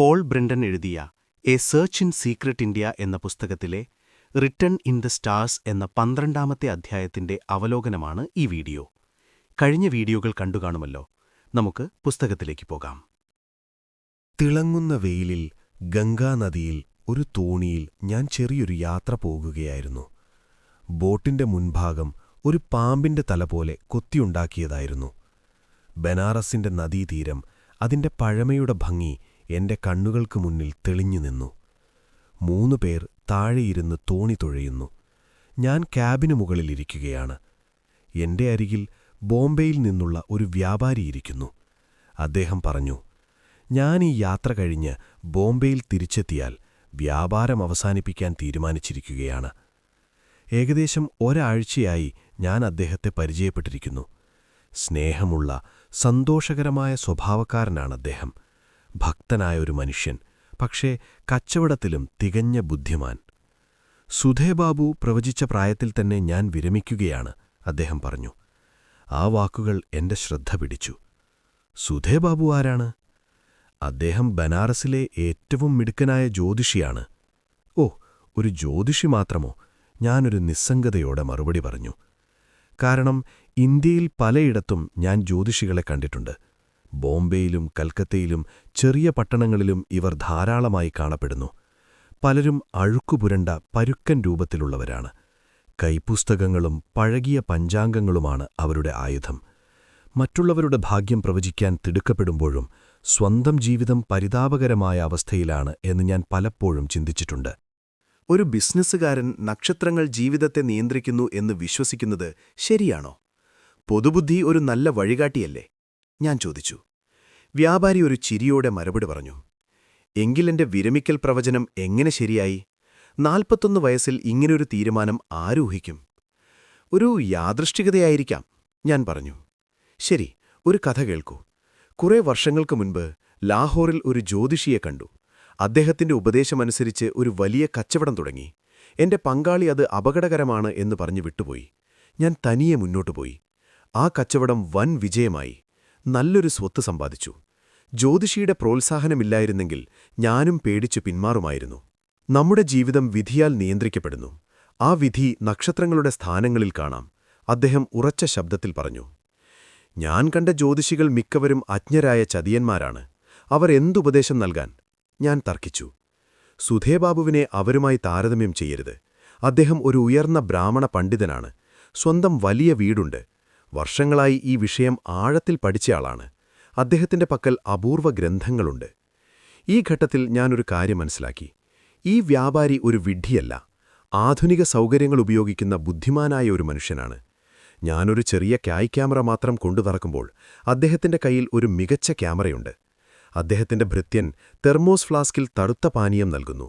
Paul Brendon എഴുതിയ A search in secret India എന്ന പുസ്തകത്തിലെ റിട്ടൺ ഇൻ ദ സ്റ്റാർസ് എന്ന 12ാമത്തെ അധ്യായത്തിന്റെ അവലോകനമാണ് ഈ വീഡിയോ. കഴിഞ്ഞ വീഡിയോകൾ കണ്ടുകാണുമല്ലോ. നമുക്ക് പുസ്തകത്തിലേക്ക് പോകാം. തിളങ്ങുന്ന വെയിലിൽ ഗംഗാനദിയിൽ ഒരു തോണിയിൽ ഞാൻ ചെറിയൊരു യാത്ര പോകുകയായിരുന്നു. ബോട്ടിന്റെ മുൻഭാഗം ഒരു പാമ്പിന്റെ തല പോലെ കൊത്തിയുണ്ടാക്കിയതായിരുന്നു. ബനാറസിന്റെ നദീതീരം, അതിന്റെ പഴമയുടെ ഭംഗി എന്റെ കണ്ണുകൾക്ക് മുന്നിൽ തെളിഞ്ഞു നിന്നു. 3 പേർ താഴെയിരുന്ന് തോണി തുഴയുന്നു. ഞാൻ ക്യാബിനു മുകളിലിരിക്കുകയാണ്. എന്റെ അരികിൽ ബോംബെയിൽ നിന്നുള്ള ഒരു വ്യാപാരിയിരിക്കുന്നു. അദ്ദേഹം പറഞ്ഞു, ഞാൻ ഈ യാത്ര കഴിഞ്ഞ് ബോംബെയിൽ തിരിച്ചെത്തിയാൽ വ്യാപാരം അവസാനിപ്പിക്കാൻ തീരുമാനിച്ചിരിക്കുകയാണ്. ഏകദേശം ഒരാഴ്ചയായി ഞാൻ അദ്ദേഹത്തെ പരിചയപ്പെട്ടിരിക്കുന്നു. സ്നേഹമുള്ള, സന്തോഷകരമായ സ്വഭാവക്കാരനാണ് അദ്ദേഹം. ഭക്തനായ ഒരു മനുഷ്യൻ, പക്ഷേ കച്ചവടത്തിലും തികഞ്ഞ ബുദ്ധിമാൻ. സുധേബാബു പ്രവചിച്ച പ്രായത്തിൽ തന്നെ ഞാൻ വിരമിക്കുകയാണ്, അദ്ദേഹം പറഞ്ഞു. ആ വാക്കുകൾ എന്റെ ശ്രദ്ധ പിടിച്ചു. സുധേബാബു ആരാണ്? അദ്ദേഹം ബനാറസിലെ ഏറ്റവും മിടുക്കനായ ജ്യോതിഷിയാണ്. ഓ, ഒരു ജ്യോതിഷി മാത്രമോ? ഞാനൊരു നിസ്സംഗതയോടെ മറുപടി പറഞ്ഞു. കാരണം ഇന്ത്യയിൽ പലയിടത്തും ഞാൻ ജ്യോതിഷികളെ കണ്ടിട്ടുണ്ട്. ബോംബെയിലും കൽക്കത്തയിലും ചെറിയ പട്ടണങ്ങളിലും ഇവർ ധാരാളമായി കാണപ്പെടുന്നു. പലരും അഴുക്കുപുരണ്ട പരുക്കൻ രൂപത്തിലുള്ളവരാണ്. കൈപ്പുസ്തകങ്ങളും പഴകിയ പഞ്ചാംഗങ്ങളുമാണ് അവരുടെ ആയുധം. മറ്റുള്ളവരുടെ ഭാഗ്യം പ്രവചിക്കാൻ തിടുക്കപ്പെടുമ്പോഴും സ്വന്തം ജീവിതം പരിതാപകരമായ അവസ്ഥയിലാണ് എന്ന് ഞാൻ പലപ്പോഴും ചിന്തിച്ചിട്ടുണ്ട്. ഒരു ബിസിനസ്സുകാരൻ നക്ഷത്രങ്ങൾ ജീവിതത്തെ നിയന്ത്രിക്കുന്നു എന്ന് വിശ്വസിക്കുന്നത് ശരിയാണോ? പൊതുബുദ്ധി ഒരു നല്ല വഴികാട്ടിയല്ലേ? ഞാൻ ചോദിച്ചു. വ്യാപാരി ഒരു ചിരിയോടെ മറുപടി പറഞ്ഞു. എങ്കിലെന്റെ വിരമിക്കൽ പ്രവചനം എങ്ങനെ ശരിയായി? 41 വയസ്സിൽ ഇങ്ങനൊരു തീരുമാനം ആരൂഹിക്കും? ഒരു യാദൃശ്ചികതയായിരിക്കാം, ഞാൻ പറഞ്ഞു. ശരി, ഒരു കഥ കേൾക്കൂ. കുറേ വർഷങ്ങൾക്ക് മുൻപ് ലാഹോറിൽ ഒരു ജ്യോതിഷിയെ കണ്ടു. അദ്ദേഹത്തിന്റെ ഉപദേശമനുസരിച്ച് ഒരു വലിയ കച്ചവടം തുടങ്ങി. എന്റെ പങ്കാളി അത് അപകടകരമാണ് എന്ന് പറഞ്ഞു വിട്ടുപോയി. ഞാൻ തനിയെ മുന്നോട്ടുപോയി. ആ കച്ചവടം വൻ വിജയമായി. നല്ലൊരു സ്വത്ത് സമ്പാദിച്ചു. ജ്യോതിഷിയുടെ പ്രോത്സാഹനമില്ലായിരുന്നെങ്കിൽ ഞാനും പേടിച്ചു പിന്മാറുമായിരുന്നു. നമ്മുടെ ജീവിതം വിധിയാൽ നിയന്ത്രിക്കപ്പെടുന്നു. ആ വിധി നക്ഷത്രങ്ങളുടെ സ്ഥാനങ്ങളിൽ കാണാം, അദ്ദേഹം ഉറച്ച ശബ്ദത്തിൽ പറഞ്ഞു. ഞാൻ കണ്ട ജ്യോതിഷികൾ മിക്കവരും അജ്ഞരായ ചതിയന്മാരാണ്. അവർ എന്തുപദേശം നൽകാൻ? ഞാൻ തർക്കിച്ചു. സുധേബാബുവിനെ അവരുമായി താരതമ്യം ചെയ്യരുത്. അദ്ദേഹം ഒരു ഉയർന്ന ബ്രാഹ്മണ പണ്ഡിതനാണ്. സ്വന്തം വലിയ വീടുണ്ട്. വർഷങ്ങളായി ഈ വിഷയം ആഴത്തിൽ പഠിച്ചയാളാണ്. അദ്ദേഹത്തിന്റെ പക്കൽ അപൂർവ ഗ്രന്ഥങ്ങളുണ്ട്. ഈ ഘട്ടത്തിൽ ഞാനൊരു കാര്യം മനസ്സിലാക്കി. ഈ വ്യാപാരി ഒരു വിഡ്ഢിയല്ല. ആധുനിക സൗകര്യങ്ങൾ ഉപയോഗിക്കുന്ന ബുദ്ധിമാനായ ഒരു മനുഷ്യനാണ്. ഞാനൊരു ചെറിയ ക്യാമറ മാത്രം കൊണ്ടു നടക്കുമ്പോൾ അദ്ദേഹത്തിന്റെ കയ്യിൽ ഒരു മികച്ച ക്യാമറയുണ്ട്. അദ്ദേഹത്തിന്റെ ഭൃത്യൻ തെർമോസ് ഫ്ലാസ്കിൽ തടുത്ത പാനീയം നൽകുന്നു.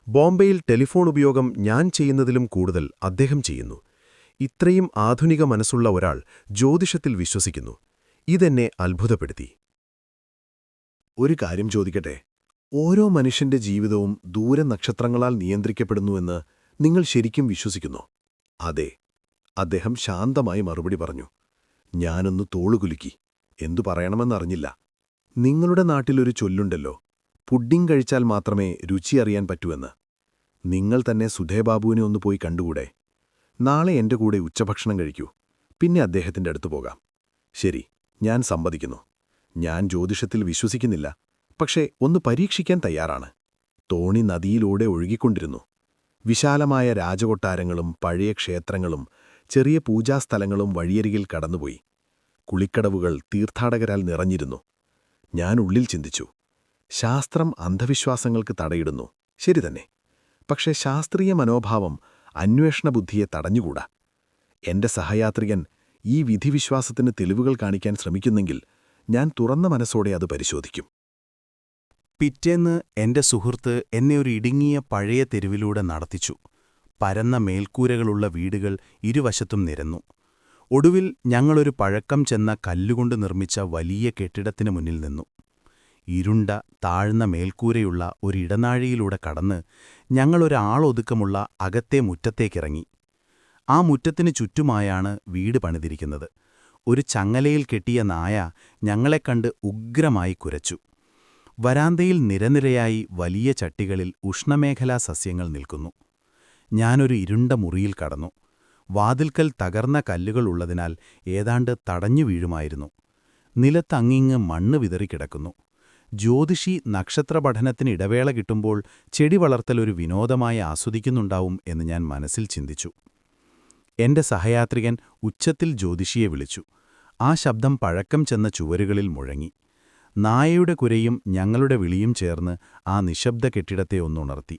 ബോംബെയിൽ ടെലിഫോൺ ഉപയോഗം ഞാൻ ചെയ്യുന്നതിലും കൂടുതൽ അദ്ദേഹം ചെയ്യുന്നു. ഇത്രയും ആധുനിക മനസ്സുള്ള ഒരാൾ ജ്യോതിഷത്തിൽ വിശ്വസിക്കുന്നു. ഇതെന്നെ അത്ഭുതപ്പെടുത്തി. ഒരു കാര്യം ചോദിക്കട്ടെ, ഓരോ മനുഷ്യന്റെ ജീവിതവും ദൂരനക്ഷത്രങ്ങളാൽ നിയന്ത്രിക്കപ്പെടുന്നുവെന്ന് നിങ്ങൾ ശരിക്കും വിശ്വസിക്കുന്നോ? അതെ, അദ്ദേഹം ശാന്തമായി മറുപടി പറഞ്ഞു. ഞാനൊന്ന് തോളുകുലുക്കി. എന്തു പറയണമെന്നറിഞ്ഞില്ല. നിങ്ങളുടെ നാട്ടിലൊരു ചൊല്ലുണ്ടല്ലോ, പുഡിംഗ് കഴിച്ചാൽ മാത്രമേ രുചി അറിയാൻ പറ്റൂവെന്ന്. നിങ്ങൾ തന്നെ സുധേബാബുവിനെ ഒന്ന് പോയി കണ്ടുകൂടെ? നാളെ എന്റെ കൂടെ ഉച്ചഭക്ഷണം കഴിക്കൂ, പിന്നെ അദ്ദേഹത്തിന്റെ അടുത്ത് പോകാം. ശരി, ഞാൻ സമ്മതിക്കുന്നു. ഞാൻ ജ്യോതിഷത്തിൽ വിശ്വസിക്കുന്നില്ല, പക്ഷേ ഒന്ന് പരീക്ഷിക്കാൻ തയ്യാറാണ്. തോണി നദിയിലൂടെ ഒഴുകിക്കൊണ്ടിരുന്നു. വിശാലമായ രാജകൊട്ടാരങ്ങളും പഴയ ക്ഷേത്രങ്ങളും ചെറിയ പൂജാസ്ഥലങ്ങളും വഴിയരികിൽ കടന്നുപോയി. കുളിക്കടവുകൾ തീർത്ഥാടകരാൽ നിറഞ്ഞിരുന്നു. ഞാൻ ഉള്ളിൽ ചിന്തിച്ചു, ശാസ്ത്രം അന്ധവിശ്വാസങ്ങൾക്ക് തടയിടുന്നു, ശരിതന്നെ. പക്ഷേ ശാസ്ത്രീയ മനോഭാവം അന്വേഷണബുദ്ധിയെ തടഞ്ഞുകൂടാ. എന്റെ സഹയാത്രികൻ ഈ വിധിവിശ്വാസത്തിന് തെളിവുകൾ കാണിക്കാൻ ശ്രമിക്കുന്നെങ്കിൽ ഞാൻ തുറന്ന മനസ്സോടെ അത് പരിശോധിക്കും. പിറ്റേന്ന് എന്റെ സുഹൃത്ത് എന്നെ ഒരു ഇടുങ്ങിയ പഴയ തെരുവിലൂടെ നടത്തിച്ചു. പരന്ന മേൽക്കൂരകളുള്ള വീടുകൾ ഇരുവശത്തും നിരന്നു. ഒടുവിൽ ഞങ്ങളൊരു പഴക്കം ചെന്ന കല്ലുകൊണ്ട് നിർമ്മിച്ച വലിയ കെട്ടിടത്തിനു മുന്നിൽ നിന്നു. ഇരുണ്ട താഴ്ന്ന മേൽക്കൂരയുള്ള ഒരിടനാഴിയിലൂടെ കടന്ന് ഞങ്ങളൊരാളൊതുക്കമുള്ള അകത്തെ മുറ്റത്തേക്കിറങ്ങി. ആ മുറ്റത്തിനു ചുറ്റുമായാണ് വീട് പണിതിരിക്കുന്നത്. ഒരു ചങ്ങലയിൽ കെട്ടിയ നായ ഞങ്ങളെ കണ്ട് ഉഗ്രമായി കുരച്ചു. വരാന്തയിൽ നിരനിരയായി വലിയ ചട്ടികളിൽ ഉഷ്ണമേഖലാ സസ്യങ്ങൾ നിൽക്കുന്നു. ഞാനൊരു ഇരുണ്ട മുറിയിൽ കടന്നു. വാതിൽക്കൽ തകർന്ന കല്ലുകളുള്ളതിനാൽ ഏതാണ്ട് തടഞ്ഞു വീഴുമായിരുന്നു. നിലത്തങ്ങിങ്ങ് മണ്ണ് വിതറിക്കിടക്കുന്നു. ജ്യോതിഷി നക്ഷത്രപഠനത്തിന് ഇടവേള കിട്ടുമ്പോൾ ചെടി വളർത്തൽ ഒരു വിനോദമായി ആസ്വദിക്കുന്നുണ്ടാവും എന്ന് ഞാൻ മനസ്സിൽ ചിന്തിച്ചു. എന്റെ സഹയാത്രികൻ ഉച്ചത്തിൽ ജ്യോതിഷിയെ വിളിച്ചു. ആ ശബ്ദം പഴക്കം ചെന്ന ചുവരുകളിൽ മുഴങ്ങി. നായയുടെ കുരയും ഞങ്ങളുടെ വിളിയും ചേർന്ന് ആ നിശബ്ദ കെട്ടിടത്തെ ഒന്നുണർത്തി.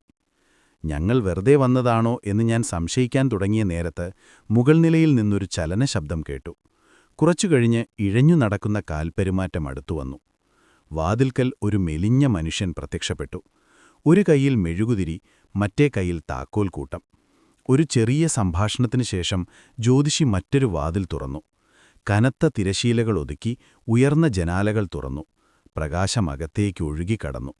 ഞങ്ങൾ വെറുതെ വന്നതാണോ എന്ന് ഞാൻ സംശയിക്കാൻ തുടങ്ങിയ നേരത്ത് മുകൾ നിലയിൽ നിന്നൊരു ചലനശബ്ദം കേട്ടു. കുറച്ചുകഴിഞ്ഞ് ഇഴഞ്ഞു നടക്കുന്ന കാൽപ്പെരുമാറ്റം അടുത്തുവന്നു. വാതിൽക്കൽ ഒരു മെലിഞ്ഞ മനുഷ്യൻ പ്രത്യക്ഷപ്പെട്ടു. ഒരു കൈയിൽ മെഴുകുതിരി, മറ്റേ കൈയിൽ താക്കോൽ കൂട്ടം. ഒരു ചെറിയ സംഭാഷണത്തിനു ശേഷം ജ്യോതിഷി മറ്റൊരു വാതിൽ തുറന്നു. കനത്ത തിരശീലകൾ ഒതുക്കി ഉയർന്ന ജനാലകൾ തുറന്നു. പ്രകാശം അകത്തേക്ക് ഒഴുകിക്കടന്നു.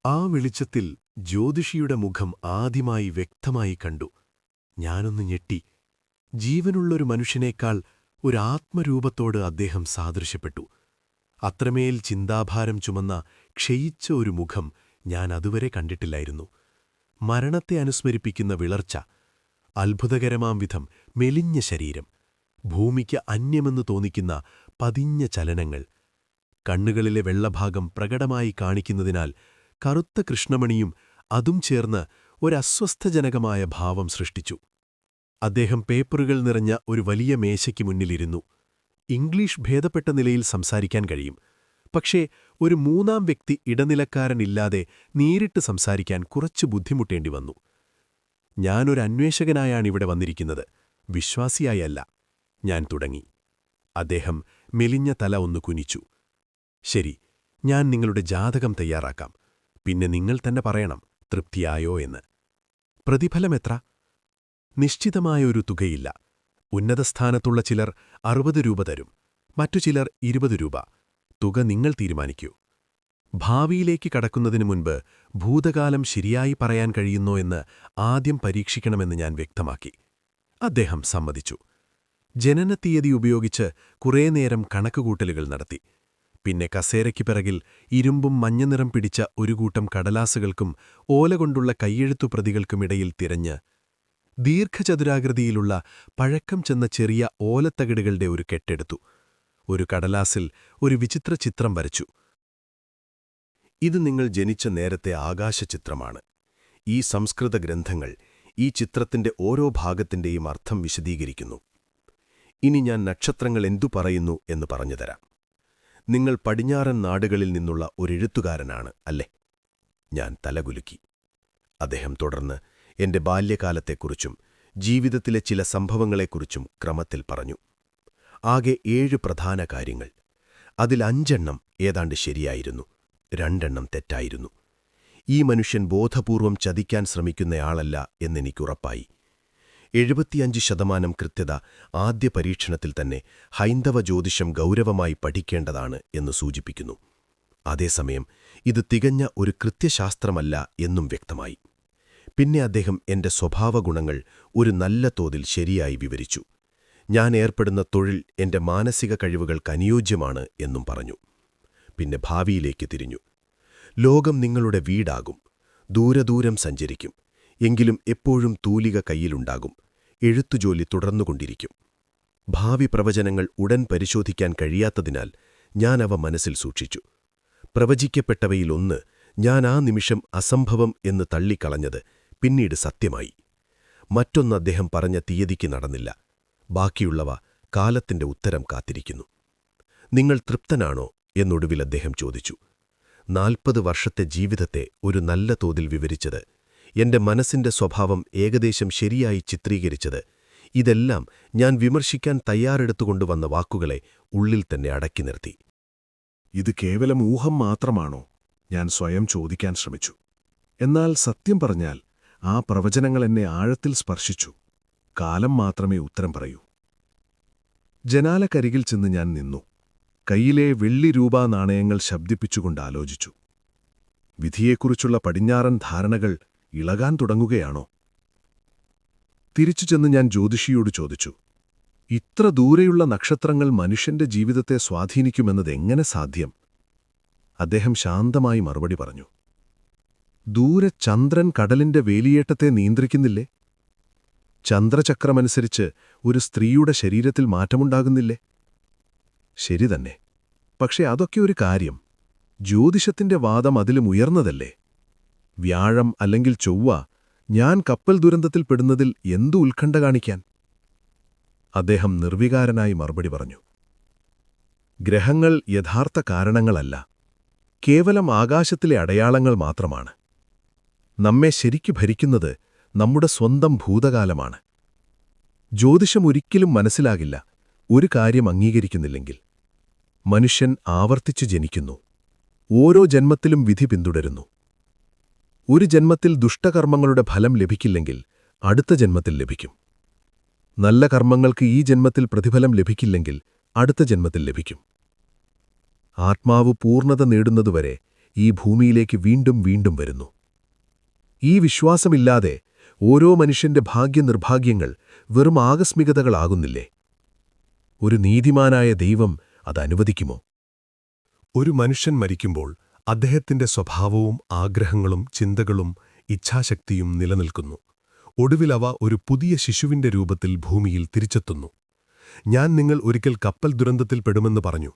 ആ വെളിച്ചത്തിൽ ജ്യോതിഷിയുടെ മുഖം ആദ്യമായി വ്യക്തമായി കണ്ടു. ഞാനൊന്ന് ഞെട്ടി. ജീവനുള്ളൊരു മനുഷ്യനേക്കാൾ ഒരു ആത്മരൂപത്തോട് അദ്ദേഹം സാദൃശ്യപ്പെട്ടു. അത്രമേൽ ചിന്താഭാരം ചുമന്ന ക്ഷയിച്ച ഒരു മുഖം ഞാൻ അതുവരെ കണ്ടിട്ടില്ലായിരുന്നു. മരണത്തെ അനുസ്മരിപ്പിക്കുന്ന വിളർച്ച, അത്ഭുതകരമാം വിധം മെലിഞ്ഞ ശരീരം, ഭൂമിക്ക് അന്യമെന്ന് തോന്നിക്കുന്ന പതിഞ്ഞ ചലനങ്ങൾ. കണ്ണുകളിലെ വെള്ളഭാഗം പ്രകടമായി കാണിക്കുന്നതിനാൽ കറുത്ത കൃഷ്ണമണിയും അതും ചേർന്ന് ഒരസ്വസ്ഥജനകമായ ഭാവം സൃഷ്ടിച്ചു. അദ്ദേഹം പേപ്പറുകൾ നിറഞ്ഞ ഒരു വലിയ മേശയ്ക്ക് മുന്നിലിരുന്നു. ഇംഗ്ലീഷ് ഭേദപ്പെട്ട നിലയിൽ സംസാരിക്കാൻ കഴിയും. പക്ഷേ ഒരു മൂന്നാം വ്യക്തി ഇടനിലക്കാരനില്ലാതെ നേരിട്ട് സംസാരിക്കാൻ കുറച്ച് ബുദ്ധിമുട്ടേണ്ടി വന്നു. ഞാനൊരു അന്വേഷകനായാണിവിടെ വന്നിരിക്കുന്നത്, വിശ്വാസിയായല്ല. ഞാൻ തുടങ്ങി. അദ്ദേഹം മെലിഞ്ഞ തല ഒന്ന് കുനിച്ചു. ശരി, ഞാൻ നിങ്ങളുടെ ജാതകം തയ്യാറാക്കാം. പിന്നെ നിങ്ങൾ തന്നെ പറയണം തൃപ്തിയായോ എന്ന്. പ്രതിഫലമെത്ര? നിശ്ചിതമായ ഒരു തുകയില്ല. ഉന്നതസ്ഥാനത്തുള്ള ചിലർ 60 രൂപ തരും, മറ്റു ചിലർ 20 രൂപ. തുക നിങ്ങൾ തീരുമാനിക്കൂ. ഭാവിയിലേക്ക് കടക്കുന്നതിനു മുൻപ് ഭൂതകാലം ശരിയായി പറയാൻ കഴിയുന്നോ എന്ന് ആദ്യം പരീക്ഷിക്കണമെന്ന് ഞാൻ വ്യക്തമാക്കി. അദ്ദേഹം സമ്മതിച്ചു. ജനനത്തീയതി ഉപയോഗിച്ച് കുറേ നേരം കണക്കുകൂട്ടലുകൾ നടത്തി. പിന്നെ കസേരയ്ക്ക് പിറകിൽ ഇരുമ്പും മഞ്ഞനിറം പിടിച്ച ഒരു കൂട്ടം കടലാസുകൾക്കും ഓലകൊണ്ടുള്ള കൈയെഴുത്തുപ്രതികൾക്കുമിടയിൽ തിരഞ്ഞ് ദീർഘചതുരാകൃതിയിലുള്ള പഴക്കം ചെന്ന ചെറിയ ഓലത്തകിടുകളുടെ ഒരു കെട്ടെടുത്തു. ഒരു കടലാസിൽ ഒരു വിചിത്ര ചിത്രം വരച്ചു. ഇത് നിങ്ങൾ ജനിച്ച നേരത്തെ ആകാശചിത്രമാണ്. ഈ സംസ്കൃത ഗ്രന്ഥങ്ങൾ ഈ ചിത്രത്തിന്റെ ഓരോ ഭാഗത്തിന്റെയും അർത്ഥം വിശദീകരിക്കുന്നു. ഇനി ഞാൻ നക്ഷത്രങ്ങൾ എന്തു പറയുന്നു എന്ന് പറഞ്ഞുതരാം. നിങ്ങൾ പടിഞ്ഞാറൻ നാടുകളിൽ നിന്നുള്ള ഒരെഴുത്തുകാരനാണ് അല്ലേ? ഞാൻ തലകുലുക്കി. അദ്ദേഹം തുടർന്ന് എന്റെ ബാല്യകാലത്തെക്കുറിച്ചും ജീവിതത്തിലെ ചില സംഭവങ്ങളെക്കുറിച്ചും ക്രമത്തിൽ പറഞ്ഞു. ആകെ 7 പ്രധാന കാര്യങ്ങൾ. അതിൽ 5 ഏതാണ്ട് ശരിയായിരുന്നു, 2 തെറ്റായിരുന്നു. ഈ മനുഷ്യൻ ബോധപൂർവം ചതിക്കാൻ ശ്രമിക്കുന്നയാളല്ല എന്നെനിക്കുറപ്പായി. 75% കൃത്യത ആദ്യ പരീക്ഷണത്തിൽ തന്നെ ഹൈന്ദവ ജ്യോതിഷം ഗൗരവമായി പഠിക്കേണ്ടതാണ് എന്ന് സൂചിപ്പിക്കുന്നു. അതേസമയം ഇത് തികഞ്ഞ ഒരു കൃത്യശാസ്ത്രമല്ല എന്നും വ്യക്തമായി. പിന്നെ അദ്ദേഹം എന്റെ സ്വഭാവഗുണങ്ങൾ ഒരു നല്ല തോതിൽ ശരിയായി വിവരിച്ചു. ഞാൻ ഏർപ്പെടുന്ന തൊഴിൽ എന്റെ മാനസിക കഴിവുകൾക്ക് അനുയോജ്യമാണ് എന്നും പറഞ്ഞു. പിന്നെ ഭാവിയിലേക്ക് തിരിഞ്ഞു. ലോകം നിങ്ങളുടെ വീടാകും. ദൂരദൂരം സഞ്ചരിക്കും. എങ്കിലും എപ്പോഴും തൂലിക കയ്യിലുണ്ടാകും. എഴുത്തുജോലി തുടർന്നുകൊണ്ടിരിക്കും. ഭാവി പ്രവചനങ്ങൾ ഉടൻ പരിശോധിക്കാൻ കഴിയാത്തതിനാൽ ഞാൻ അവ മനസ്സിൽ സൂക്ഷിച്ചു. പ്രവചിക്കപ്പെട്ടവയിലൊന്ന് ഞാൻ ആ നിമിഷം അസംഭവം എന്ന് തള്ളിക്കളഞ്ഞത് പിന്നീട് സത്യമായി. മറ്റൊന്ന് അദ്ദേഹം പറഞ്ഞ തീയതിക്ക് നടന്നില്ല. ബാക്കിയുള്ളവ കാലത്തിന്റെ ഉത്തരം കാത്തിരിക്കുന്നു. നിങ്ങൾ തൃപ്തനാണോ എന്നൊടുവിൽ അദ്ദേഹം ചോദിച്ചു. 40 വർഷത്തെ ജീവിതത്തെ ഒരു നല്ല തോതിൽ വിവരിച്ചത്, എന്റെ മനസ്സിന്റെ സ്വഭാവം ഏകദേശം ശരിയായി ചിത്രീകരിച്ചത്, ഇതെല്ലാം ഞാൻ വിമർശിക്കാൻ തയ്യാറെടുത്തുകൊണ്ടുവന്ന വാക്കുകളെ ഉള്ളിൽ തന്നെ അടക്കി നിർത്തി. ഇത് കേവലം ഊഹം മാത്രമാണോ? ഞാൻ സ്വയം ചോദിക്കാൻ ശ്രമിച്ചു. എന്നാൽ സത്യം പറഞ്ഞാൽ ആ പ്രവചനങ്ങൾ എന്നെ ആഴത്തിൽ സ്പർശിച്ചു. കാലം മാത്രമേ ഉത്തരം പറയൂ. ജനാലക്കരികിൽ ചെന്ന് ഞാൻ നിന്നു. കയ്യിലെ വെള്ളി രൂപാ നാണയങ്ങൾ ശബ്ദിപ്പിച്ചുകൊണ്ട് ആലോചിച്ചു. വിധിയെക്കുറിച്ചുള്ള പടിഞ്ഞാറൻ ധാരണകൾ ഇളകാൻ തുടങ്ങുകയാണോ? തിരിച്ചു ചെന്ന് ഞാൻ ജ്യോതിഷിയോട് ചോദിച്ചു, ഇത്ര ദൂരെയുള്ള നക്ഷത്രങ്ങൾ മനുഷ്യന്റെ ജീവിതത്തെ സ്വാധീനിക്കുമെന്നത് എങ്ങനെ സാധ്യം? അദ്ദേഹം ശാന്തമായി മറുപടി പറഞ്ഞു. ദൂരെ ചന്ദ്രൻ കടലിന്റെ വേലിയേട്ടത്തെ നിയന്ത്രിക്കുന്നില്ലേ? ചന്ദ്രചക്രമനുസരിച്ച് ഒരു സ്ത്രീയുടെ ശരീരത്തിൽ മാറ്റമുണ്ടാകുന്നില്ലേ? ശരിതന്നെ. പക്ഷെ അതൊക്കെ ഒരു കാര്യം. ജ്യോതിഷത്തിന്റെ വാദം അതിലും ഉയർന്നതല്ലേ? വ്യാഴം അല്ലെങ്കിൽ ചൊവ്വ ഞാൻ കപ്പൽ ദുരന്തത്തിൽപ്പെടുന്നതിൽ എന്തു ഉത്കണ്ഠ കാണിക്കാൻ? അദ്ദേഹം നിർവികാരനായി മറുപടി പറഞ്ഞു. ഗ്രഹങ്ങൾ യഥാർത്ഥ കാരണങ്ങളല്ല, കേവലം ആകാശത്തിലെ അടയാളങ്ങൾ മാത്രമാണ്. നമ്മെ ശരിക്കു ഭരിക്കുന്നത് നമ്മുടെ സ്വന്തം ഭൂതകാലമാണ്. ജ്യോതിഷം ഒരിക്കലും മനസ്സിലാകില്ല ഒരു കാര്യം അംഗീകരിക്കുന്നില്ലെങ്കിൽ. മനുഷ്യൻ ആവർത്തിച്ചു ജനിക്കുന്നു. ഓരോ ജന്മത്തിലും വിധി പിന്തുടരുന്നു. ഒരു ജന്മത്തിൽ ദുഷ്ടകർമ്മങ്ങളുടെ ഫലം ലഭിക്കില്ലെങ്കിൽ അടുത്ത ജന്മത്തിൽ ലഭിക്കും. നല്ല കർമ്മങ്ങൾക്ക് ഈ ജന്മത്തിൽ പ്രതിഫലം ലഭിക്കില്ലെങ്കിൽ അടുത്ത ജന്മത്തിൽ ലഭിക്കും. ആത്മാവ് പൂർണ്ണത നേടുന്നതുവരെ ഈ ഭൂമിയിലേക്ക് വീണ്ടും വീണ്ടും വരുന്നു. ഈ വിശ്വാസമില്ലാതെ ഓരോ മനുഷ്യന്റെ ഭാഗ്യനിർഭാഗ്യങ്ങൾ വെറും ആകസ്മികതകളാകുന്നില്ലേ? ഒരു നീതിമാനായ ദൈവം അതനുവദിക്കുമോ? ഒരു മനുഷ്യൻ മരിക്കുമ്പോൾ അദ്ദേഹത്തിന്റെ സ്വഭാവവും ആഗ്രഹങ്ങളും ചിന്തകളും ഇച്ഛാശക്തിയും നിലനിൽക്കുന്നു. ഒടുവിലവ ഒരു പുതിയ ശിശുവിന്റെ രൂപത്തിൽ ഭൂമിയിൽ തിരിച്ചെത്തുന്നു. ഞാൻ നിങ്ങൾ ഒരിക്കൽ കപ്പൽ ദുരന്തത്തിൽപ്പെടുമെന്ന് പറഞ്ഞു.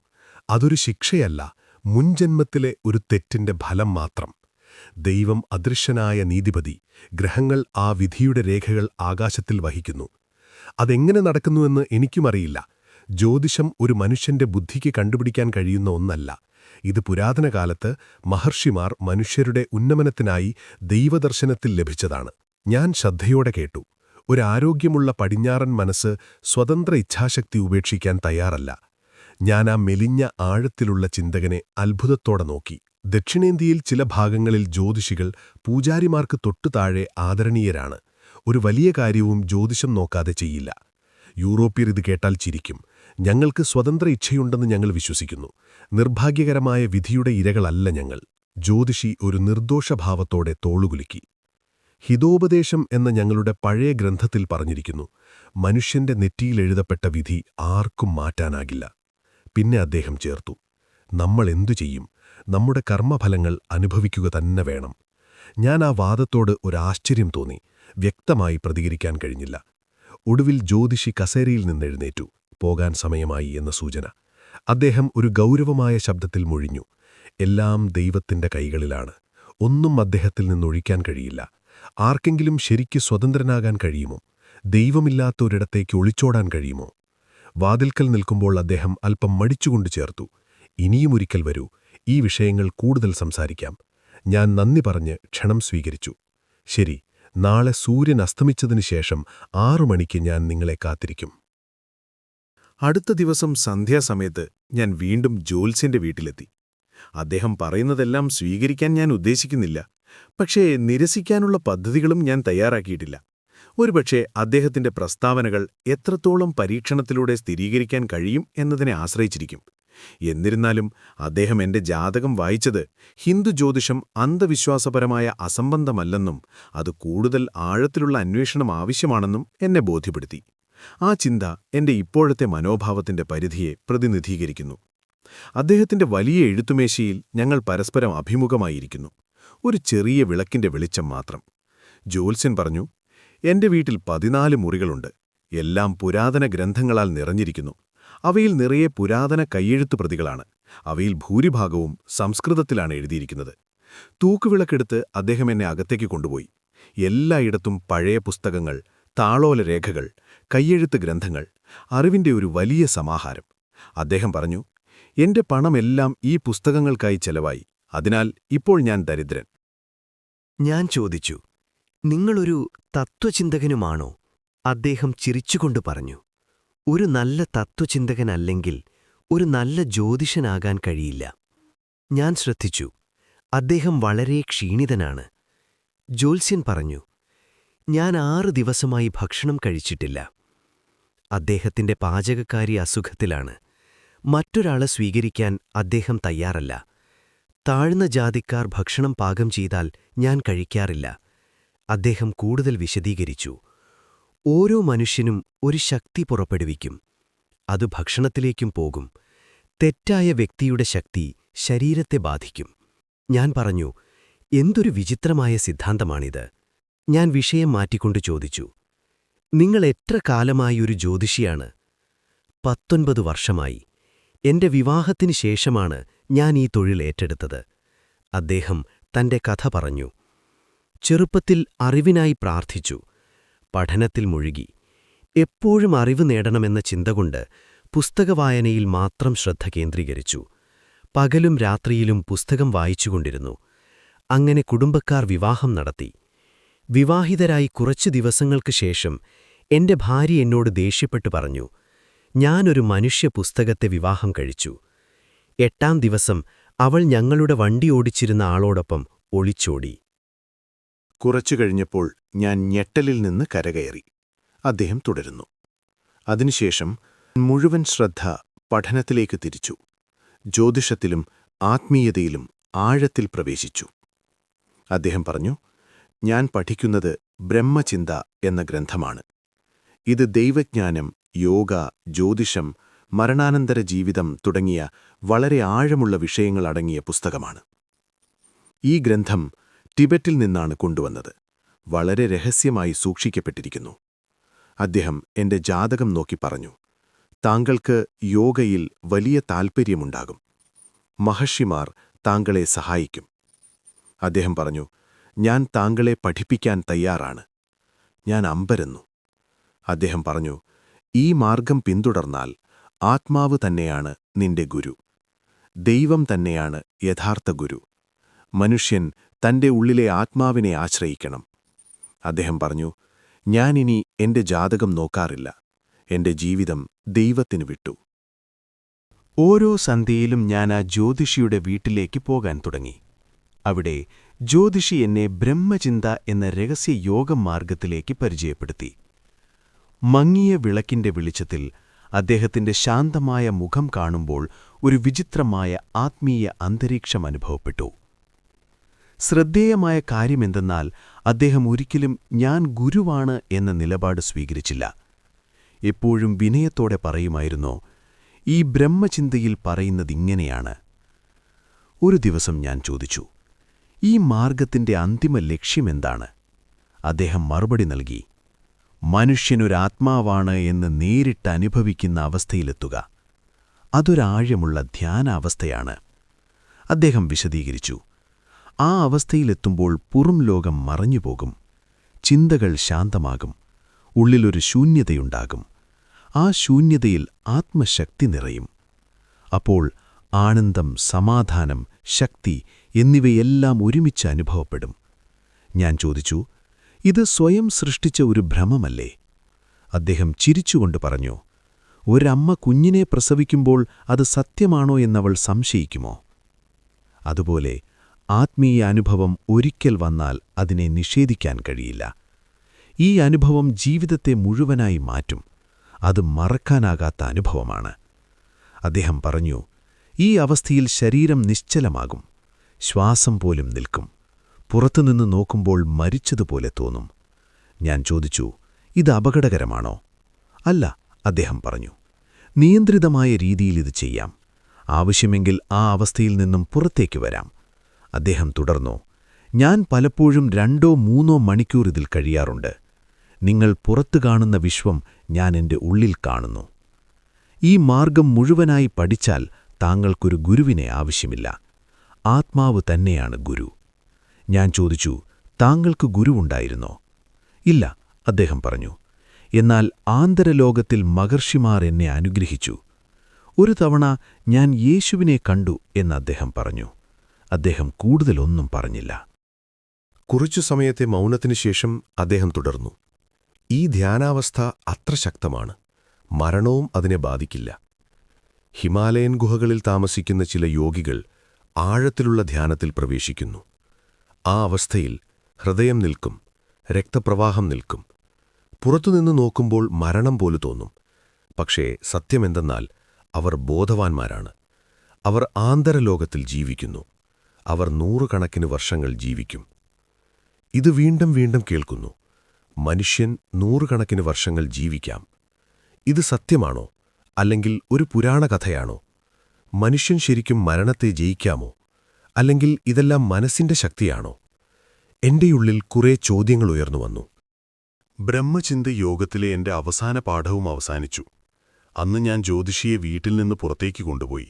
അതൊരു ശിക്ഷയല്ല, മുൻജന്മത്തിലെ ഒരു തെറ്റിന്റെ ഫലം മാത്രം. ദൈവം അദൃശ്യനായ നീതിപതി. ഗ്രഹങ്ങൾ ആ വിധിയുടെ രേഖകൾ ആകാശത്തിൽ വഹിക്കുന്നു. അതെങ്ങനെ നടക്കുന്നുവെന്ന് എനിക്കുമറിയില്ല. ജ്യോതിഷം ഒരു മനുഷ്യന്റെ ബുദ്ധിക്ക് കണ്ടുപിടിക്കാൻ കഴിയുന്ന ഒന്നല്ല. ഇത് പുരാതന കാലത്ത് മഹർഷിമാർ മനുഷ്യരുടെ ഉന്നമനത്തിനായി ദൈവദർശനത്തിൽ ലഭിച്ചതാണ്. ഞാൻ ശ്രദ്ധയോടെ കേട്ടു. ഒരാരോഗ്യമുള്ള പടിഞ്ഞാറൻ മനസ്സ് സ്വതന്ത്ര ഇച്ഛാശക്തി ഉപേക്ഷിക്കാൻ തയ്യാറല്ല. ഞാൻ ആ മെലിഞ്ഞ ആഴത്തിലുള്ള ചിന്തകനെ അത്ഭുതത്തോടെ നോക്കി. ദക്ഷിണേന്ത്യയിൽ ചില ഭാഗങ്ങളിൽ ജ്യോതിഷികൾ പൂജാരിമാർക്ക് തൊട്ടുതാഴെ ആദരണീയരാണ്. ഒരു വലിയ കാര്യവും ജ്യോതിഷം നോക്കാതെ ചെയ്യില്ല. യൂറോപ്യർ ഇത് കേട്ടാൽ ചിരിക്കും. ഞങ്ങൾക്ക് സ്വതന്ത്ര ഇച്ഛയുണ്ടെന്ന് ഞങ്ങൾ വിശ്വസിക്കുന്നു. നിർഭാഗ്യകരമായ വിധിയുടെ ഇരകളല്ല ഞങ്ങൾ. ജ്യോതിഷി ഒരു നിർദോഷഭാവത്തോടെ തോളുകുലുക്കി. ഹിതോപദേശം എന്ന ഞങ്ങളുടെ പഴയ ഗ്രന്ഥത്തിൽ പറഞ്ഞിരിക്കുന്നു, മനുഷ്യന്റെ നെറ്റിയിലെഴുതപ്പെട്ട വിധി ആർക്കും മാറ്റാനാകില്ല. പിന്നെ അദ്ദേഹം ചേർത്തു, നമ്മൾ എന്തു ചെയ്യും? നമ്മുടെ കർമ്മഫലങ്ങൾ അനുഭവിക്കുക തന്നെ വേണം. ഞാൻ ആ വാദത്തോട് ഒരാശ്ചര്യം തോന്നി. വ്യക്തമായി പ്രതികരിക്കാൻ കഴിഞ്ഞില്ല. ഒടുവിൽ ജ്യോതിഷി കസേരയിൽ നിന്നെഴുന്നേറ്റു. പോകാൻ സമയമായി എന്ന സൂചന. അദ്ദേഹം ഒരു ഗൗരവമായ ശബ്ദത്തിൽ മൊഴിഞ്ഞു. എല്ലാം ദൈവത്തിന്റെ കൈകളിലാണ്. ഒന്നും അദ്ദേഹത്തിൽ നിന്നൊഴിക്കാൻ കഴിയില്ല. ആർക്കെങ്കിലും ശരിക്ക് സ്വതന്ത്രനാകാൻ കഴിയുമോ? ദൈവമില്ലാത്ത ഒരിടത്തേക്ക് ഒളിച്ചോടാൻ കഴിയുമോ? വാതിൽക്കൽ നിൽക്കുമ്പോൾ അദ്ദേഹം അല്പം മടിച്ചുകൊണ്ട് ചേർത്തു, ഇനിയുമൊരിക്കൽ വരൂ, ഈ വിഷയങ്ങൾ കൂടുതൽ സംസാരിക്കാം. ഞാൻ നന്ദി പറഞ്ഞ് ക്ഷണം സ്വീകരിച്ചു. ശരി, നാളെ സൂര്യൻ അസ്തമിച്ചതിനു ശേഷം 6 മണിക്ക് ഞാൻ നിങ്ങളെ കാത്തിരിക്കും. അടുത്ത ദിവസം സന്ധ്യാസമയത്ത് ഞാൻ വീണ്ടും ജ്യോത്സ്യന്റെ വീട്ടിലെത്തി. അദ്ദേഹം പറയുന്നതെല്ലാം സ്വീകരിക്കാൻ ഞാൻ ഉദ്ദേശിക്കുന്നില്ല. പക്ഷേ നിരസിക്കാനുള്ള പദ്ധതികളും ഞാൻ തയ്യാറാക്കിയിട്ടില്ല. ഒരുപക്ഷെ അദ്ദേഹത്തിന്റെ പ്രസ്താവനകൾ എത്രത്തോളം പരീക്ഷണത്തിലൂടെ സ്ഥിരീകരിക്കാൻ കഴിയും എന്നതിനെ ആശ്രയിച്ചിരിക്കും. എന്നിരുന്നാലും അദ്ദേഹം എന്റെ ജാതകം വായിച്ചത് ഹിന്ദു ജ്യോതിഷം അന്ധവിശ്വാസപരമായ അസംബന്ധമല്ലെന്നും അത് കൂടുതൽ ആഴത്തിലുള്ള അന്വേഷണം ആവശ്യമാണെന്നും എന്നെ ബോധ്യപ്പെടുത്തി. ആ ചിന്ത എന്റെ ഇപ്പോഴത്തെ മനോഭാവത്തിന്റെ പരിധിയെ പ്രതിനിധീകരിക്കുന്നു. അദ്ദേഹത്തിന്റെ വലിയ എഴുത്തുമേശയിൽ ഞങ്ങൾ പരസ്പരം അഭിമുഖമായിരിക്കുന്നു. ഒരു ചെറിയ വിളക്കിന്റെ വെളിച്ചം മാത്രം. ജ്യോത്സ്യൻ പറഞ്ഞു, എന്റെ വീട്ടിൽ 14 മുറികളുണ്ട്. എല്ലാം പുരാതന ഗ്രന്ഥങ്ങളാൽ നിറഞ്ഞിരിക്കുന്നു. അവയിൽ നിറയെ പുരാതന കയ്യെഴുത്തു പ്രതികളാണ്. അവയിൽ ഭൂരിഭാഗവും സംസ്കൃതത്തിലാണ് എഴുതിയിരിക്കുന്നത്. തൂക്കുവിളക്കെടുത്ത് അദ്ദേഹം എന്നെ അകത്തേക്ക് കൊണ്ടുപോയി. എല്ലായിടത്തും പഴയ പുസ്തകങ്ങൾ, താളോല രേഖകൾ, കയ്യെഴുത്ത് ഗ്രന്ഥങ്ങൾ, അറിവിന്റെ ഒരു വലിയ സമാഹാരം. അദ്ദേഹം പറഞ്ഞു, എന്റെ പണമെല്ലാം ഈ പുസ്തകങ്ങൾക്കായി ചെലവായി. അതിനാൽ ഇപ്പോൾ ഞാൻ ദരിദ്രൻ. ഞാൻ ചോദിച്ചു, നിങ്ങളൊരു തത്വചിന്തകനുമാണോ? അദ്ദേഹം ചിരിച്ചുകൊണ്ട് പറഞ്ഞു, ഒരു നല്ല തത്വചിന്തകനല്ലെങ്കിൽ ഒരു നല്ല ജ്യോതിഷനാകാൻ കഴിയില്ല. ഞാൻ ശ്രദ്ധിച്ചു, അദ്ദേഹം വളരെ ക്ഷീണിതനാണ്. ജ്യോത്സ്യൻ പറഞ്ഞു, ഞാൻ 6 ദിവസമായി ഭക്ഷണം കഴിച്ചിട്ടില്ല. അദ്ദേഹത്തിന്റെ പാചകക്കാരി അസുഖത്തിലാണ്. മറ്റൊരാളെ സ്വീകരിക്കാൻ അദ്ദേഹം തയ്യാറല്ല. താഴ്ന്ന ജാതിക്കാർ ഭക്ഷണം പാകം ചെയ്താൽ ഞാൻ കഴിക്കാറില്ല. അദ്ദേഹം കൂടുതൽ വിശദീകരിച്ചു, ഓരോ മനുഷ്യനും ഒരു ശക്തി പുറപ്പെടുവിക്കും. അത് ഭക്ഷണത്തിലേക്കും പോകും. തെറ്റായ വ്യക്തിയുടെ ശക്തി ശരീരത്തെ ബാധിക്കും. ഞാൻ പറഞ്ഞു, എന്തൊരു വിചിത്രമായ സിദ്ധാന്തമാണിത്. ഞാൻ വിഷയം മാറ്റിക്കൊണ്ട് ചോദിച്ചു, നിങ്ങൾ എത്ര കാലമായി ഒരു ജ്യോതിഷിയാണ്? 19 വർഷമായി. എന്റെ വിവാഹത്തിനു ശേഷമാണ് ഞാൻ ഈ തൊഴിൽ ഏറ്റെടുത്തത്. അദ്ദേഹം തന്റെ കഥ പറഞ്ഞു. ചെറുപ്പത്തിൽ അറിവിനായി പ്രാർത്ഥിച്ചു. പഠനത്തിൽ മുഴുകി. എപ്പോഴും അറിവ് നേടണമെന്ന ചിന്തകൊണ്ട് പുസ്തകവായനയിൽ മാത്രം ശ്രദ്ധ കേന്ദ്രീകരിച്ചു. പകലും രാത്രിയിലും പുസ്തകം വായിച്ചുകൊണ്ടിരുന്നു. അങ്ങനെ കുടുംബക്കാർ വിവാഹം നടത്തി. വിവാഹിതരായി കുറച്ചു ദിവസങ്ങൾക്ക് ശേഷം എന്റെ ഭാര്യ എന്നോട് ദേഷ്യപ്പെട്ടു പറഞ്ഞു, ഞാനൊരു മനുഷ്യ പുസ്തകത്തെ വിവാഹം കഴിച്ചു. 8-ാം ദിവസം അവൾ ഞങ്ങളുടെ വണ്ടി ഓടിച്ചിരുന്ന ആളോടൊപ്പം ഒളിച്ചോടി. കുറച്ചു കഴിഞ്ഞപ്പോൾ ഞാൻ ഞെട്ടലിൽ നിന്ന് കരകയറി. അദ്ദേഹം തുടരുന്നു. അതിനുശേഷം മുഴുവൻ ശ്രദ്ധ പഠനത്തിലേക്ക് തിരിച്ചു. ജ്യോതിഷത്തിലും ആത്മീയതയിലും ആഴത്തിൽ പ്രവേശിച്ചു. അദ്ദേഹം പറഞ്ഞു, ഞാൻ പഠിക്കുന്നത് ബ്രഹ്മചിന്ത എന്ന ഗ്രന്ഥമാണ്. ഇത് ദൈവജ്ഞാനം, യോഗ, ജ്യോതിഷം, മരണാനന്തര ജീവിതം തുടങ്ങിയ വളരെ ആഴമുള്ള വിഷയങ്ങളടങ്ങിയ പുസ്തകമാണ്. ഈ ഗ്രന്ഥം ടിബറ്റിൽ നിന്നാണ് കൊണ്ടുവന്നത്. വളരെ രഹസ്യമായി സൂക്ഷിക്കപ്പെട്ടിരിക്കുന്നു. അദ്ദേഹം എന്റെ ജാതകം നോക്കി പറഞ്ഞു, താങ്കൾക്ക് യോഗയിൽ വലിയ താൽപ്പര്യമുണ്ടാകും. മഹർഷിമാർ താങ്കളെ സഹായിക്കും. അദ്ദേഹം പറഞ്ഞു, ഞാൻ താങ്കളെ പഠിപ്പിക്കാൻ തയ്യാറാണ്. ഞാൻ അമ്പരന്നു. അദ്ദേഹം പറഞ്ഞു, ഈ മാർഗം പിന്തുടർന്നാൽ ആത്മാവ് തന്നെയാണ് നിന്റെ ഗുരു. ദൈവം തന്നെയാണ് യഥാർത്ഥ ഗുരു. മനുഷ്യൻ തന്റെ ഉള്ളിലെ ആത്മാവിനെ ആശ്രയിക്കണം. അദ്ദേഹം പറഞ്ഞു, ഞാനിനി എന്റെ ജാതകം നോക്കാറില്ല. എന്റെ ജീവിതം ദൈവത്തിനു വിട്ടു. ഓരോ സന്ധ്യയിലും ഞാൻ ആ ജ്യോതിഷിയുടെ വീട്ടിലേക്ക് പോകാൻ തുടങ്ങി. അവിടെ ജ്യോതിഷി എന്നെ ബ്രഹ്മചിന്ത എന്ന രഹസ്യ യോഗമാർഗത്തിലേക്ക് പരിചയപ്പെടുത്തി. മങ്ങിയ വിളക്കിന്റെ വെളിച്ചത്തിൽ അദ്ദേഹത്തിന്റെ ശാന്തമായ മുഖം കാണുമ്പോൾ ഒരു വിചിത്രമായ ആത്മീയ അന്തരീക്ഷം അനുഭവപ്പെട്ടു. ശ്രദ്ധേയമായ കാര്യമെന്തെന്നാൽ അദ്ദേഹം ഒരിക്കലും ഞാൻ ഗുരുവാണ് എന്ന നിലപാട് സ്വീകരിച്ചില്ല. എപ്പോഴും വിനയത്തോടെ പറയുമായിരുന്നു, ഈ ബ്രഹ്മചിന്തയിൽ പറയുന്നതിങ്ങനെയാണ്. ഒരു ദിവസം ഞാൻ ചോദിച്ചു, ഈ മാർഗത്തിന്റെ അന്തിമ ലക്ഷ്യമെന്താണ്? അദ്ദേഹം മറുപടി നൽകി, മനുഷ്യനൊരാത്മാവാണ് എന്ന് നേരിട്ട് അനുഭവിക്കുന്ന അവസ്ഥയിലെത്തുക. അതൊരാഴമുള്ള ധ്യാനാവസ്ഥയാണ്. അദ്ദേഹം വിശദീകരിച്ചു, ആ അവസ്ഥയിലെത്തുമ്പോൾ പുറം ലോകം മറഞ്ഞുപോകും. ചിന്തകൾ ശാന്തമാകും. ഉള്ളിലൊരു ശൂന്യതയുണ്ടാകും. ആ ശൂന്യതയിൽ ആത്മശക്തി നിറയും. അപ്പോൾ ആനന്ദം, സമാധാനം, ശക്തി എന്നിവയെല്ലാം ഒരുമിച്ച് അനുഭവപ്പെടും. ഞാൻ ചോദിച്ചു, ഇത് സ്വയം സൃഷ്ടിച്ച ഒരു ഭ്രമമല്ലേ? അദ്ദേഹം ചിരിച്ചുകൊണ്ട് പറഞ്ഞു, ഒരമ്മ കുഞ്ഞിനെ പ്രസവിക്കുമ്പോൾ അത് സത്യമാണോ എന്നവൾ സംശയിക്കുമോ? അതുപോലെ ആത്മീയ അനുഭവം ഒരിക്കൽ വന്നാൽ അതിനെ നിഷേധിക്കാൻ കഴിയില്ല. ഈ അനുഭവം ജീവിതത്തെ മുഴുവനായി മാറ്റും. അത് മറക്കാനാകാത്ത അനുഭവമാണ്. അദ്ദേഹം പറഞ്ഞു, ഈ അവസ്ഥയിൽ ശരീരം നിശ്ചലമാകും. ശ്വാസം പോലും നിൽക്കും. പുറത്തുനിന്ന് നോക്കുമ്പോൾ മരിച്ചതുപോലെ തോന്നും. ഞാൻ ചോദിച്ചു, ഇത് അപകടകരമാണോ? അല്ല, അദ്ദേഹം പറഞ്ഞു. നിയന്ത്രിതമായ രീതിയിൽ ഇത് ചെയ്യാം. ആവശ്യമെങ്കിൽ ആ അവസ്ഥയിൽ നിന്നും പുറത്തേക്ക് വരാം. അദ്ദേഹം തുടർന്നു, ഞാൻ പലപ്പോഴും 2-3 മണിക്കൂർ ഇതിൽ കഴിയാറുണ്ട്. നിങ്ങൾ പുറത്തു കാണുന്ന വിശ്വം ഞാൻ എന്റെ ഉള്ളിൽ കാണുന്നു. ഈ മാർഗം മുഴുവനായി പഠിച്ചാൽ താങ്കൾക്കൊരു ഗുരുവിനെ ആവശ്യമില്ല. ആത്മാവ് തന്നെയാണ് ഗുരു. ഞാൻ ചോദിച്ചു, താങ്കൾക്ക് ഗുരുവുണ്ടായിരുന്നോ? ഇല്ല, അദ്ദേഹം പറഞ്ഞു. എന്നാൽ ആന്തരലോകത്തിൽ മഹർഷിമാർ എന്നെ അനുഗ്രഹിച്ചു. ഒരു തവണ ഞാൻ യേശുവിനെ കണ്ടു എന്ന് അദ്ദേഹം പറഞ്ഞു. അദ്ദേഹം കൂടുതലൊന്നും പറഞ്ഞില്ല. കുറച്ചു സമയത്തെ മൗനത്തിനു ശേഷം അദ്ദേഹം തുടർന്നു, ഈ ധ്യാനാവസ്ഥ അത്ര ശക്തമാണ്. മരണവും അതിനെ ബാധിക്കില്ല. ഹിമാലയൻ ഗുഹകളിൽ താമസിക്കുന്ന ചില യോഗികൾ ആഴത്തിലുള്ള ധ്യാനത്തിൽ പ്രവേശിക്കുന്നു. ആ അവസ്ഥയിൽ ഹൃദയം നിൽക്കും, രക്തപ്രവാഹം നിൽക്കും. പുറത്തുനിന്ന് നോക്കുമ്പോൾ മരണം പോലെ തോന്നും. പക്ഷേ സത്യമെന്തെന്നാൽ അവർ ബോധവാന്മാരാണ്. അവർ ആന്തരലോകത്തിൽ ജീവിക്കുന്നു. അവർ 100 കണക്കിന് വർഷങ്ങൾ ജീവിക്കും. ഇത് വീണ്ടും വീണ്ടും കേൾക്കുന്നു. മനുഷ്യൻ 100 കണക്കിന് വർഷങ്ങൾ ജീവിക്കാം. ഇത് സത്യമാണോ? അല്ലെങ്കിൽ ഒരു പുരാണകഥയാണോ? മനുഷ്യൻ ശരിക്കും മരണത്തെ ജയിക്കാമോ? അല്ലെങ്കിൽ ഇതെല്ലാം മനസ്സിന്റെ ശക്തിയാണോ? എന്റെയുള്ളിൽ കുറേ ചോദ്യങ്ങൾ ഉയർന്നുവന്നു. ബ്രഹ്മചിന്ത യോഗത്തിലെ എന്റെ അവസാന പാഠവും അവസാനിച്ചു. അന്ന് ഞാൻ ജ്യോതിഷിയെ വീട്ടിൽ നിന്ന് പുറത്തേക്ക് കൊണ്ടുപോയി.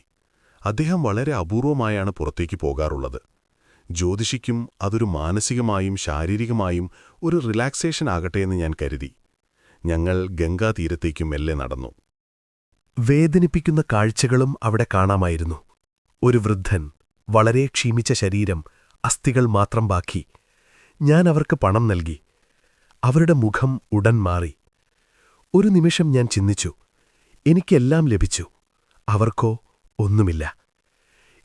അദ്ദേഹം വളരെ അപൂർവമായാണ് പുറത്തേക്ക് പോകാറുള്ളത്. ജ്യോതിഷിക്കും അതൊരു മാനസികമായും ശാരീരികമായും ഒരു റിലാക്സേഷൻ ആകട്ടെ എന്ന് ഞാൻ കരുതി. ഞങ്ങൾ ഗംഗാതീരത്തേക്ക് മെല്ലെ നടന്നു. വേദനിപ്പിക്കുന്ന കാഴ്ചകളും അവിടെ കാണാമായിരുന്നു. ഒരു വൃദ്ധൻ, വളരെ ക്ഷീണിച്ച ശരീരം, അസ്ഥികൾ മാത്രം ബാക്കി. ഞാൻ അവർക്ക് പണം നൽകി. അവരുടെ മുഖം ഉടൻ മാറി. ഒരു നിമിഷം ഞാൻ ചിന്തിച്ചു, എനിക്കെല്ലാം ലഭിച്ചു, അവർക്കോ ഒന്നുമില്ല.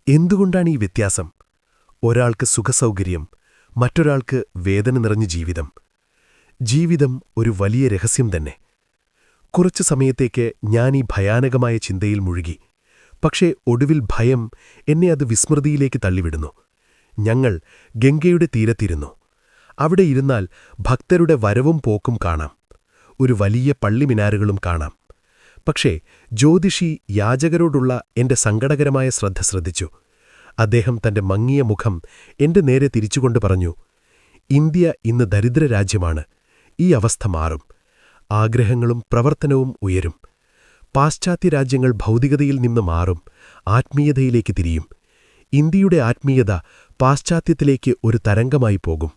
എന്തുകൊണ്ടാണ് ഈ വ്യത്യാസം? ഒരാൾക്ക് സുഖസൗകര്യം, മറ്റൊരാൾക്ക് വേദന നിറഞ്ഞ ജീവിതം. ജീവിതം ഒരു വലിയ രഹസ്യം തന്നെ. കുറച്ചു സമയത്തേക്ക് ഞാൻ ഈ ഭയാനകമായ ചിന്തയിൽ മുഴുകി. പക്ഷേ ഒടുവിൽ ഭയം എന്നെ അത് വിസ്മൃതിയിലേക്ക് തള്ളിവിടുന്നു. ഞങ്ങൾ ഗംഗയുടെ തീരത്തിരുന്നു. അവിടെ ഇരുന്നാൽ ഭക്തരുടെ വരവും പോക്കും കാണാം. ഒരു വലിയ പള്ളിമിനാരുകളും കാണാം. പക്ഷേ ജ്യോതിഷി യാചകരോടുള്ള എന്റെ സങ്കടകരമായ ശ്രദ്ധ ശ്രദ്ധിച്ചു. അദ്ദേഹം തന്റെ മങ്ങിയ മുഖം എന്റെ നേരെ തിരിച്ചുകൊണ്ട് പറഞ്ഞു, ഇന്ത്യ ഇന്ന് ദരിദ്രരാജ്യമാണ്. ഈ അവസ്ഥ മാറും. ആഗ്രഹങ്ങളും പ്രവർത്തനവും ഉയരും. പാശ്ചാത്യ രാജ്യങ്ങൾ ഭൗതികതയിൽ നിന്ന് മാറും, ആത്മീയതയിലേക്ക് തിരിയും. ഇന്ത്യയുടെ ആത്മീയത പാശ്ചാത്യത്തിലേക്ക് ഒരു തരംഗമായി പോകും.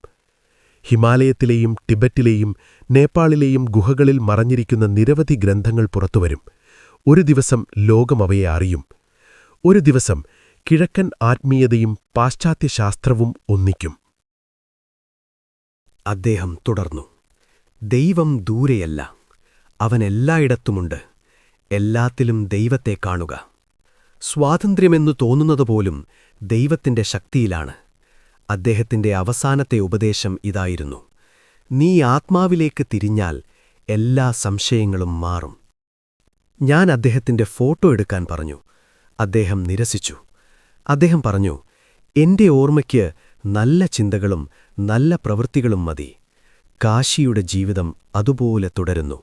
ഹിമാലയത്തിലെയും ടിബറ്റിലെയും നേപ്പാളിലെയും ഗുഹകളിൽ മറഞ്ഞിരിക്കുന്ന നിരവധി ഗ്രന്ഥങ്ങൾ പുറത്തുവരും. ഒരു ദിവസം ലോകം അവയെ അറിയും. ഒരു ദിവസം കിഴക്കൻ ആത്മീയതയും പാശ്ചാത്യ ശാസ്ത്രവും ഒന്നിക്കും. അദ്ദേഹം തുടർന്നു. ദൈവം ദൂരെയല്ല, അവൻ എല്ലായിടത്തുമുണ്ട്. എല്ലാത്തിലും ദൈവത്തെ കാണുക. സ്വാതന്ത്ര്യമെന്നു തോന്നുന്നതുപോലും ദൈവത്തിന്റെ ശക്തിയിലാണ്. അദ്ദേഹത്തിന്റെ അവസാനത്തെ ഉപദേശം ഇതായിരുന്നു: നീ ആത്മാവിലേക്ക് തിരിഞ്ഞാൽ എല്ലാ സംശയങ്ങളും മാറും. ഞാൻ അദ്ദേഹത്തിന്റെ ഫോട്ടോ എടുക്കാൻ പറഞ്ഞു. അദ്ദേഹം നിരസിച്ചു. അദ്ദേഹം പറഞ്ഞു, എന്റെ ഓർമ്മയ്ക്ക് നല്ല ചിന്തകളും നല്ല പ്രവൃത്തികളും മതി. കാശിയുടെ ജീവിതം അതുപോലെ തുടരുന്നു.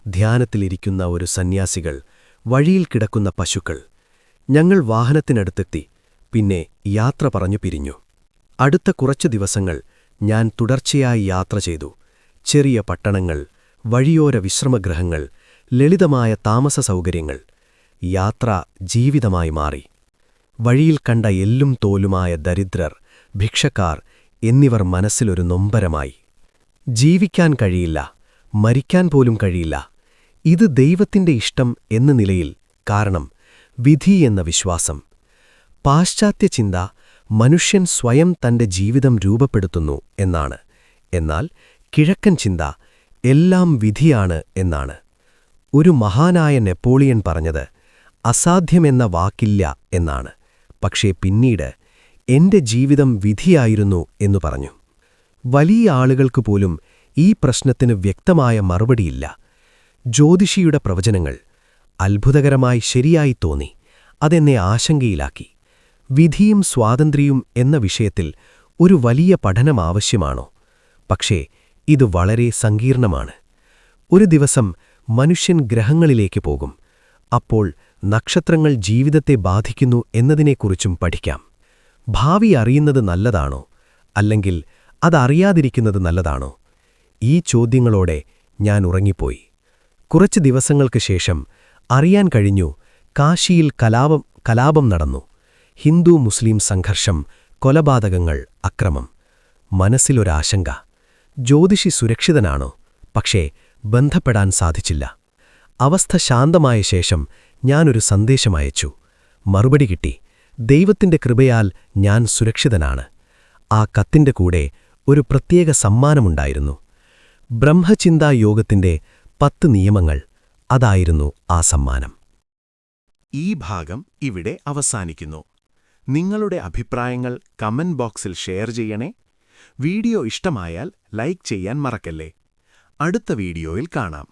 ധ്യാനത്തിലിരിക്കുന്ന ഒരു സന്യാസികൾ, വഴിയിൽ കിടക്കുന്ന പശുക്കൾ. ഞങ്ങൾ വാഹനത്തിനടുത്തെത്തി. പിന്നെ യാത്ര പറഞ്ഞു പിരിഞ്ഞു. അടുത്ത കുറച്ചു ദിവസങ്ങൾ ഞാൻ തുടർച്ചയായി യാത്ര ചെയ്തു. ചെറിയ പട്ടണങ്ങൾ, വഴിയോര വിശ്രമഗൃഹങ്ങൾ, ലളിതമായ താമസ സൗകര്യങ്ങൾ. യാത്ര ജീവിതമായി മാറി. വഴിയിൽ കണ്ട എല്ലും തോലുമായ ദരിദ്രർ, ഭിക്ഷക്കാർ എന്നിവർ മനസ്സിലൊരു നൊമ്പരമായി. ജീവിക്കാൻ കഴിയില്ല, മരിക്കാൻ പോലും കഴിയില്ല. ഇത് ദൈവത്തിന്റെ ഇഷ്ടം എന്ന നിലയിൽ. കാരണം വിധി എന്ന വിശ്വാസം. പാശ്ചാത്യ ചിന്ത മനുഷ്യൻ സ്വയം തന്റെ ജീവിതം രൂപപ്പെടുത്തുന്നു എന്നാണ്. എന്നാൽ കിഴക്കൻ ചിന്ത എല്ലാം വിധിയാണ് എന്നാണ്. ഒരു മഹാനായ നെപ്പോളിയൻ പറഞ്ഞത് അസാധ്യമെന്ന വാക്കില്ല എന്നാണ്. പക്ഷേ പിന്നീട് എന്റെ ജീവിതം വിധിയായിരുന്നു എന്നു പറഞ്ഞു. വലിയ ആളുകൾക്ക് പോലും ഈ പ്രശ്നത്തിന് വ്യക്തമായ മറുപടിയില്ല. ജ്യോതിഷിയുടെ പ്രവചനങ്ങൾ അത്ഭുതകരമായി ശരിയായി തോന്നി. അതെന്നെ ആശങ്കയിലാക്കി. വിധിയും സ്വാതന്ത്ര്യവും എന്ന വിഷയത്തിൽ ഒരു വലിയ പഠനം ആവശ്യമാണോ? പക്ഷേ ഇത് വളരെ സങ്കീർണമാണ്. ഒരു ദിവസം മനുഷ്യൻ ഗ്രഹങ്ങളിലേക്ക് പോകും. അപ്പോൾ നക്ഷത്രങ്ങൾ ജീവിതത്തെ ബാധിക്കുന്നു എന്നതിനെക്കുറിച്ചും പഠിക്കാം. ഭാവി അറിയുന്നത് നല്ലതാണോ, അല്ലെങ്കിൽ അതറിയാതിരിക്കുന്നത് നല്ലതാണോ? ഈ ചോദ്യങ്ങളോടെ ഞാൻ ഉറങ്ങിപ്പോയി. കുറച്ച് ദിവസങ്ങൾക്ക് ശേഷം അറിയാൻ കഴിഞ്ഞു, കാശിയിൽ കലാപം നടന്നു. ഹിന്ദു മുസ്ലിം സംഘർഷം, കൊലപാതകങ്ങൾ, അക്രമം. മനസ്സിലൊരാശങ്ക. ജ്യോതിഷി സുരക്ഷിതനാണോ? പക്ഷേ ബന്ധപ്പെടാൻ സാധിച്ചില്ല. അവസ്ഥ ശാന്തമായ ശേഷം ഞാനൊരു സന്ദേശമയച്ചു. മറുപടി കിട്ടി. ദൈവത്തിന്റെ കൃപയാൽ ഞാൻ സുരക്ഷിതനാണ്. ആ കത്തിന്റെ കൂടെ ഒരു പ്രത്യേക സമ്മാനമുണ്ടായിരുന്നു. ബ്രഹ്മചിന്താ യോഗത്തിന്റെ 10 നിയമങ്ങൾ. അതായിരുന്നു ആ സമ്മാനം. ഈ ഭാഗം ഇവിടെ അവസാനിക്കുന്നു. നിങ്ങളുടെ അഭിപ്രായങ്ങൾ കമന്റ് ബോക്സിൽ ഷെയർ ചെയ്യണേ. വീഡിയോ ഇഷ്ടമായാൽ ലൈക്ക് ചെയ്യാൻ മറക്കല്ലേ. അടുത്ത വീഡിയോയിൽ കാണാം.